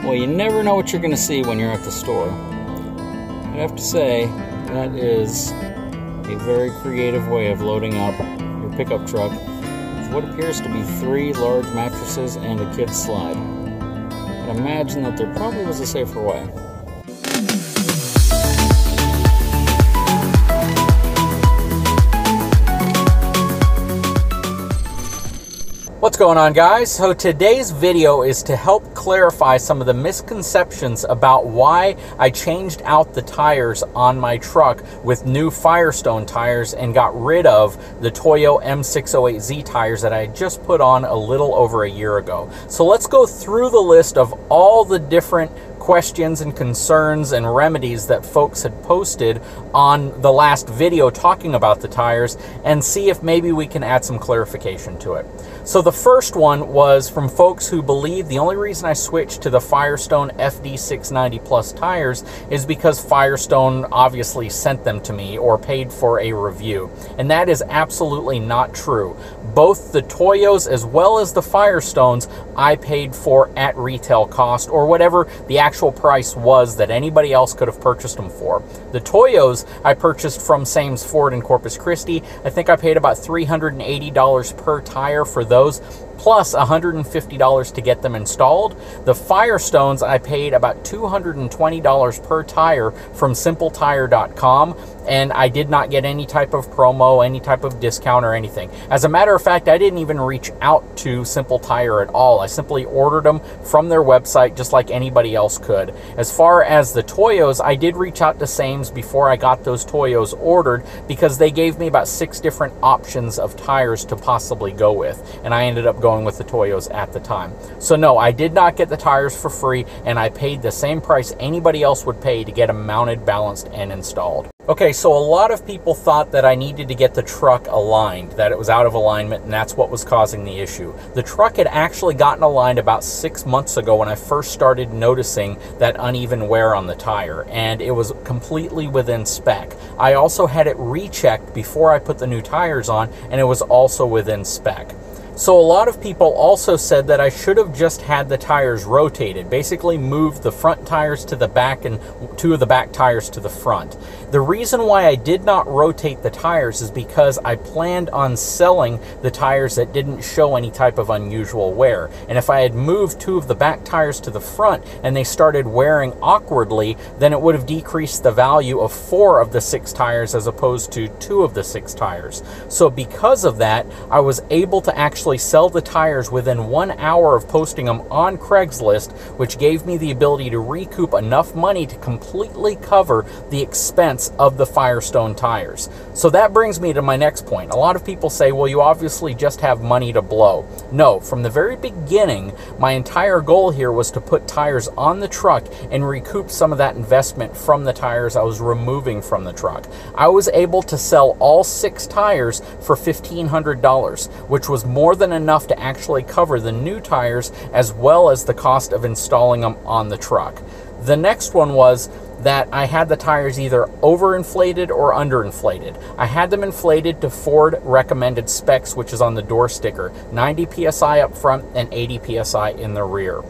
Well, you never know what you're going to see when you're at the store. I have to say, that is a very creative way of loading up your pickup truck with what appears to be 3 large mattresses and a kid's slide. I imagine that there probably was a safer way. What's going on, guys? So today's video is to help clarify some of the misconceptions about why I changed out the tires on my truck with new Firestone tires and got rid of the Toyo M608Z tires that I had just put on a little over a year ago. So let's go through the list of all the different questions and concerns and remedies that folks had posted on the last video talking about the tires and see if maybe we can add some clarification to it. So the first one was from folks who believe the only reason I switched to the Firestone FD690 Plus tires is because Firestone obviously sent them to me or paid for a review. And that is absolutely not true. Both the Toyos as well as the Firestones I paid for at retail cost, or whatever the actual price was that anybody else could have purchased them for. The Toyos I purchased from Sames Ford in Corpus Christi. I think I paid about $380 per tire for those, plus $150 to get them installed. The Firestones I paid about $220 per tire from SimpleTire.com, and I did not get any type of promo, any type of discount or anything. As a matter of fact, I didn't even reach out to Simple Tire at all. I simply ordered them from their website just like anybody else could. As far as the Toyos, I did reach out to Sames before I got those Toyos ordered because they gave me about 6 different options of tires to possibly go with, and I ended up going with the Toyos at the time. So no, I did not get the tires for free, and I paid the same price anybody else would pay to get them mounted, balanced, and installed. Okay, so a lot of people thought that I needed to get the truck aligned, that it was out of alignment, and that's what was causing the issue. The truck had actually gotten aligned about 6 months ago when I first started noticing that uneven wear on the tire, and it was completely within spec. I also had it rechecked before I put the new tires on, and it was also within spec. So a lot of people also said that I should have just had the tires rotated, basically moved the front tires to the back and 2 of the back tires to the front. The reason why I did not rotate the tires is because I planned on selling the tires that didn't show any type of unusual wear. And if I had moved 2 of the back tires to the front and they started wearing awkwardly, then it would have decreased the value of 4 of the 6 tires as opposed to 2 of the 6 tires. So because of that, I was able to actually sell the tires within 1 hour of posting them on Craigslist, which gave me the ability to recoup enough money to completely cover the expense of the Firestone tires. So that brings me to my next point. A lot of people say, well, you obviously just have money to blow. No, from the very beginning, my entire goal here was to put tires on the truck and recoup some of that investment from the tires I was removing from the truck. I was able to sell all 6 tires for $1,500, which was more than enough to actually cover the new tires as well as the cost of installing them on the truck. The next one was that I had the tires either overinflated or underinflated. I had them inflated to Ford recommended specs, which is on the door sticker, 90 PSI up front and 80 PSI in the rear.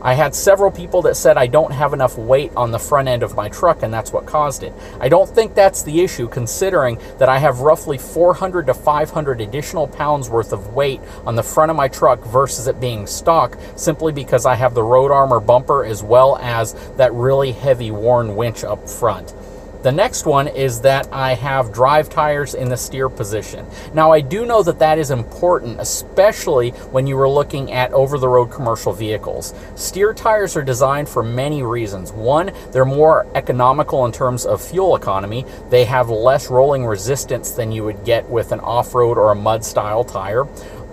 I had several people that said I don't have enough weight on the front end of my truck, and that's what caused it. I don't think that's the issue, considering that I have roughly 400 to 500 additional pounds worth of weight on the front of my truck versus it being stock, simply because I have the road armor bumper as well as that really heavy worn winch up front. The next one is that I have drive tires in the steer position. Now, I do know that that is important, especially when you are looking at over-the-road commercial vehicles. Steer tires are designed for many reasons. One, they're more economical in terms of fuel economy. They have less rolling resistance than you would get with an off-road or a mud-style tire.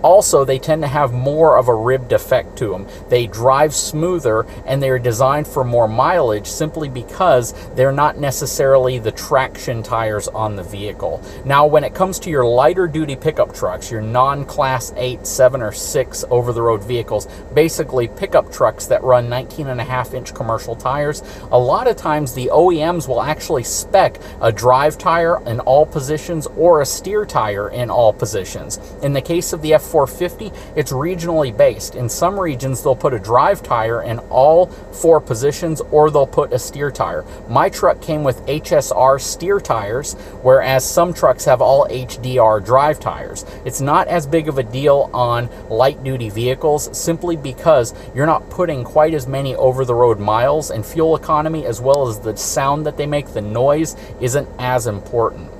Also, they tend to have more of a ribbed effect to them. They drive smoother, and they're designed for more mileage simply because they're not necessarily the traction tires on the vehicle. Now, when it comes to your lighter duty pickup trucks, your non-class 8, 7, or 6 over-the-road vehicles, basically pickup trucks that run 19.5-inch commercial tires, a lot of times the OEMs will actually spec a drive tire in all positions or a steer tire in all positions. In the case of the 450, it's regionally based. In some regions, they'll put a drive tire in all 4 positions, or they'll put a steer tire. My truck came with HSR steer tires, whereas some trucks have all HDR drive tires. It's not as big of a deal on light-duty vehicles, simply because you're not putting quite as many over-the-road miles, and fuel economy, as well as the sound that they make, the noise, isn't as important.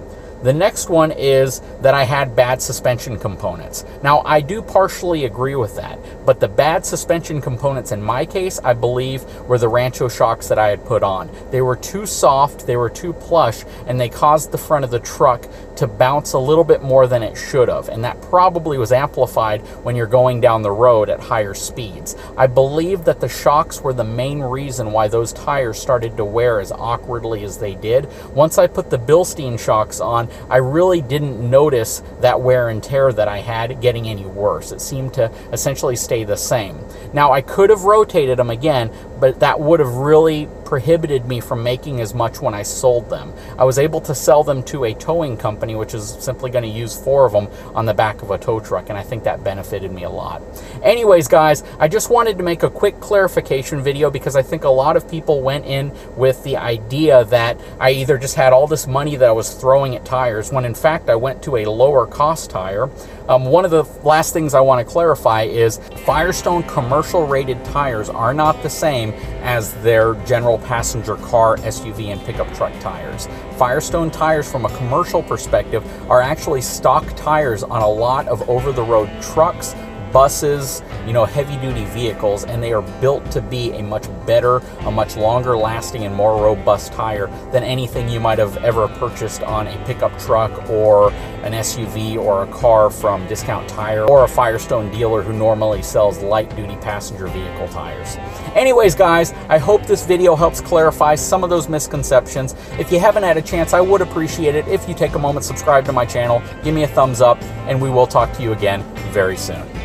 The next one is that I had bad suspension components. Now, I do partially agree with that, but the bad suspension components in my case, I believe, were the Rancho shocks that I had put on. They were too soft, they were too plush, and they caused the front of the truck to bounce a little bit more than it should have, and that probably was amplified when you're going down the road at higher speeds. I believe that the shocks were the main reason why those tires started to wear as awkwardly as they did. Once I put the Bilstein shocks on, I really didn't notice that wear and tear that I had getting any worse. It seemed to essentially stay the same. Now, I could have rotated them again, but that would have really prohibited me from making as much when I sold them. I was able to sell them to a towing company, which is simply going to use 4 of them on the back of a tow truck, and I think that benefited me a lot. Anyways, guys, I just wanted to make a quick clarification video, because I think a lot of people went in with the idea that I either just had all this money that I was throwing at tires, when in fact I went to a lower cost tire. One of the last things I want to clarify is Firestone commercial rated tires are not the same as their general passenger car, SUV, and pickup truck tires. Firestone tires, from a commercial perspective, are actually stock tires on a lot of over-the-road trucks, buses, heavy-duty vehicles, and they are built to be a much better, a much longer lasting, and more robust tire than anything you might have ever purchased on a pickup truck or an SUV or a car from Discount Tire or a Firestone dealer who normally sells light-duty passenger vehicle tires. Anyways, guys, I hope this video helps clarify some of those misconceptions. If you haven't had a chance, I would appreciate it if you take a moment, subscribe to my channel, give me a thumbs up, and we will talk to you again very soon.